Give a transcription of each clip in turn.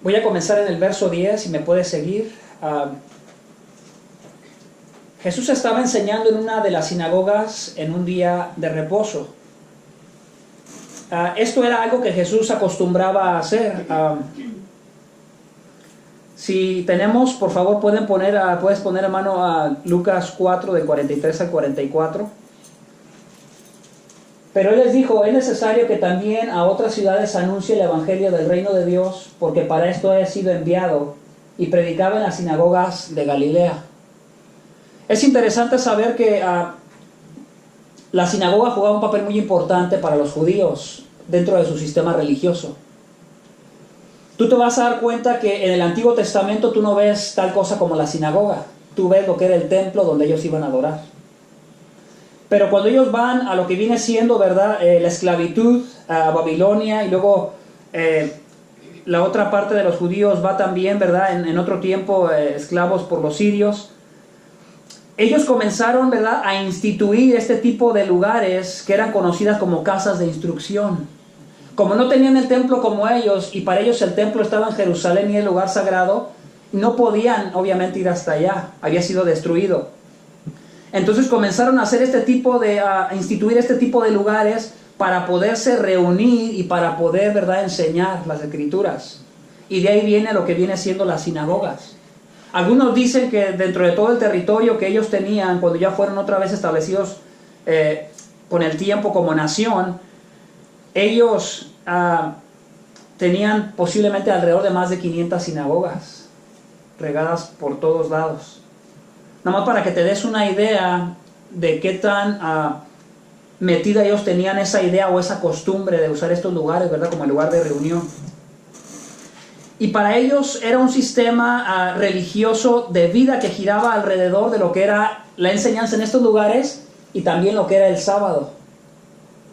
Voy a comenzar en el verso 10, si me puedes seguir. Jesús estaba enseñando en una de las sinagogas en un día de reposo. Esto era algo que Jesús acostumbraba a hacer. Si tenemos, por favor, puedes poner en mano a Lucas 4, de 43 al 44. Pero Él les dijo: es necesario que también a otras ciudades anuncie el evangelio del reino de Dios, porque para esto he sido enviado. Y predicaba en las sinagogas de Galilea. Es interesante saber que la sinagoga jugaba un papel muy importante para los judíos dentro de su sistema religioso. Tú te vas a dar cuenta que en el Antiguo Testamento tú no ves tal cosa como la sinagoga. Tú ves lo que era el templo donde ellos iban a adorar. Pero cuando ellos van a lo que viene siendo, ¿verdad?, la esclavitud a Babilonia, y luego la otra parte de los judíos va también, ¿verdad?, en otro tiempo esclavos por los sirios. Ellos comenzaron, ¿verdad?, a instituir este tipo de lugares que eran conocidas como casas de instrucción. Como no tenían el templo como ellos, y para ellos el templo estaba en Jerusalén y el lugar sagrado, no podían obviamente ir hasta allá, había sido destruido. Entonces comenzaron a hacer a instituir este tipo de lugares para poderse reunir y para poder, ¿verdad?, enseñar las escrituras. Y de ahí viene lo que viene siendo las sinagogas. Algunos dicen que dentro de todo el territorio que ellos tenían, cuando ya fueron otra vez establecidos con el tiempo como nación, ellos tenían posiblemente alrededor de más de 500 sinagogas regadas por todos lados. Nada más para que te des una idea de qué tan metida ellos tenían esa idea o esa costumbre de usar estos lugares, ¿verdad?, como el lugar de reunión. Y para ellos era un sistema religioso de vida que giraba alrededor de lo que era la enseñanza en estos lugares y también lo que era el sábado.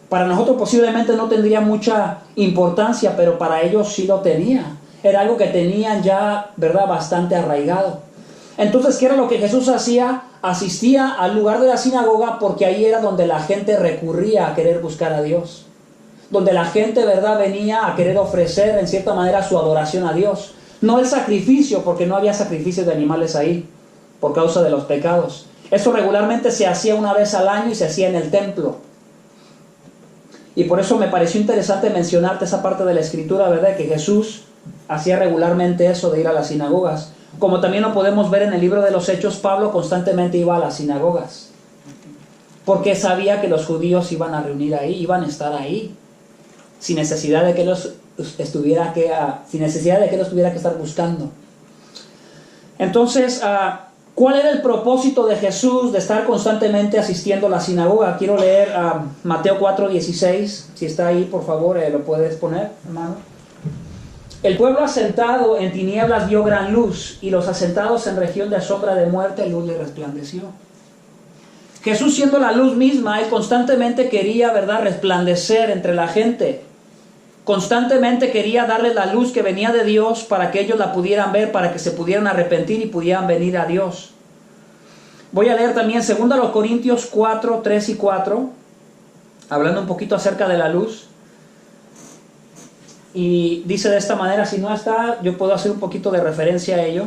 Para nosotros posiblemente no tendría mucha importancia, pero para ellos sí lo tenía. Era algo que tenían ya, ¿verdad?, bastante arraigado. Entonces, ¿qué era lo que Jesús hacía? Asistía al lugar de la sinagoga porque ahí era donde la gente recurría a querer buscar a Dios. Donde la gente, ¿verdad?, venía a querer ofrecer en cierta manera su adoración a Dios. No el sacrificio, porque no había sacrificios de animales ahí por causa de los pecados. Eso regularmente se hacía una vez al año y se hacía en el templo. Y por eso me pareció interesante mencionarte esa parte de la escritura, ¿verdad?, que Jesús hacía regularmente eso de ir a las sinagogas. Como también lo podemos ver en el libro de los Hechos, Pablo constantemente iba a las sinagogas. Porque sabía que los judíos iban a reunir ahí, iban a estar ahí. Sin necesidad de que él los tuviera que estar buscando. Entonces, ¿cuál era el propósito de Jesús de estar constantemente asistiendo a la sinagoga? Quiero leer Mateo 4:16. Si está ahí, por favor, lo puedes poner, hermano. El pueblo asentado en tinieblas vio gran luz, y los asentados en región de sombra de muerte, luz le resplandeció. Jesús, siendo la luz misma, Él constantemente quería, ¿verdad?, resplandecer entre la gente. Constantemente quería darle la luz que venía de Dios para que ellos la pudieran ver, para que se pudieran arrepentir y pudieran venir a Dios. Voy a leer también 2 Corintios 4, 3 y 4, hablando un poquito acerca de la luz. Y dice de esta manera, si no está, yo puedo hacer un poquito de referencia a ello.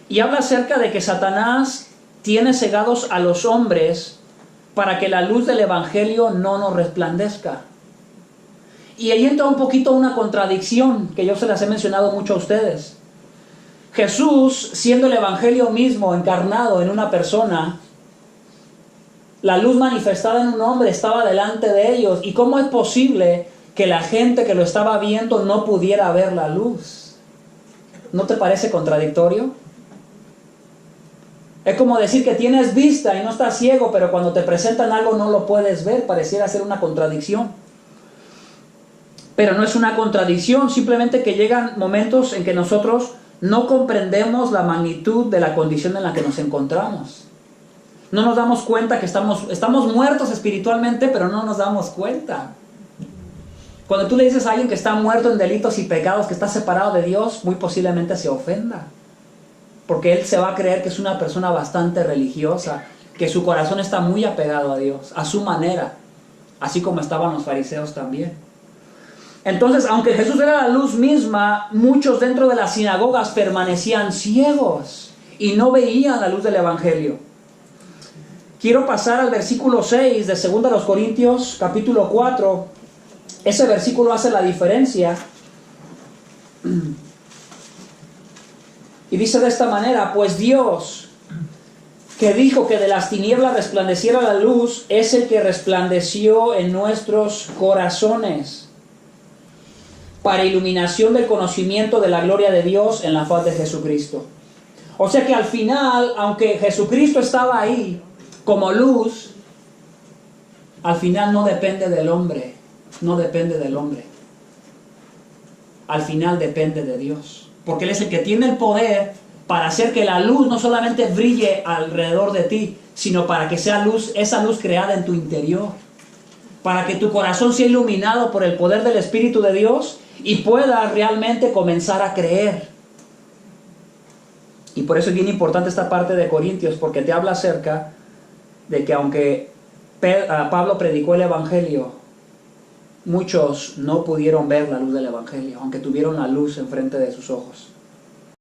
Y habla acerca de que Satanás tiene cegados a los hombres para que la luz del evangelio no nos resplandezca. Y ahí entra un poquito una contradicción que yo se las he mencionado mucho a ustedes. Jesús, siendo el evangelio mismo encarnado en una persona, la luz manifestada en un hombre estaba delante de ellos. ¿Y cómo es posible que la gente que lo estaba viendo no pudiera ver la luz? ¿No te parece contradictorio? Es como decir que tienes vista y no estás ciego, pero cuando te presentan algo no lo puedes ver. Pareciera ser una contradicción. Pero no es una contradicción, simplemente que llegan momentos en que nosotros no comprendemos la magnitud de la condición en la que nos encontramos. No nos damos cuenta que estamos muertos espiritualmente, pero no nos damos cuenta. Cuando tú le dices a alguien que está muerto en delitos y pecados, que está separado de Dios, muy posiblemente se ofenda. Porque él se va a creer que es una persona bastante religiosa, que su corazón está muy apegado a Dios, a su manera, así como estaban los fariseos también. Entonces, aunque Jesús era la luz misma, muchos dentro de las sinagogas permanecían ciegos y no veían la luz del Evangelio. Quiero pasar al versículo 6 de 2 Corintios, capítulo 4. Ese versículo hace la diferencia. Y dice de esta manera: pues Dios, que dijo que de las tinieblas resplandeciera la luz, es el que resplandeció en nuestros corazones para iluminación del conocimiento de la gloria de Dios en la faz de Jesucristo. O sea que al final, aunque Jesucristo estaba ahí como luz, al final no depende del hombre, no depende del hombre. Al final depende de Dios, porque Él es el que tiene el poder para hacer que la luz no solamente brille alrededor de ti, sino para que sea luz, esa luz creada en tu interior, para que tu corazón sea iluminado por el poder del Espíritu de Dios y puedas realmente comenzar a creer. Y por eso es bien importante esta parte de Corintios, porque te habla acerca de que aunque Pablo predicó el Evangelio, muchos no pudieron ver la luz del Evangelio, aunque tuvieron la luz enfrente de sus ojos.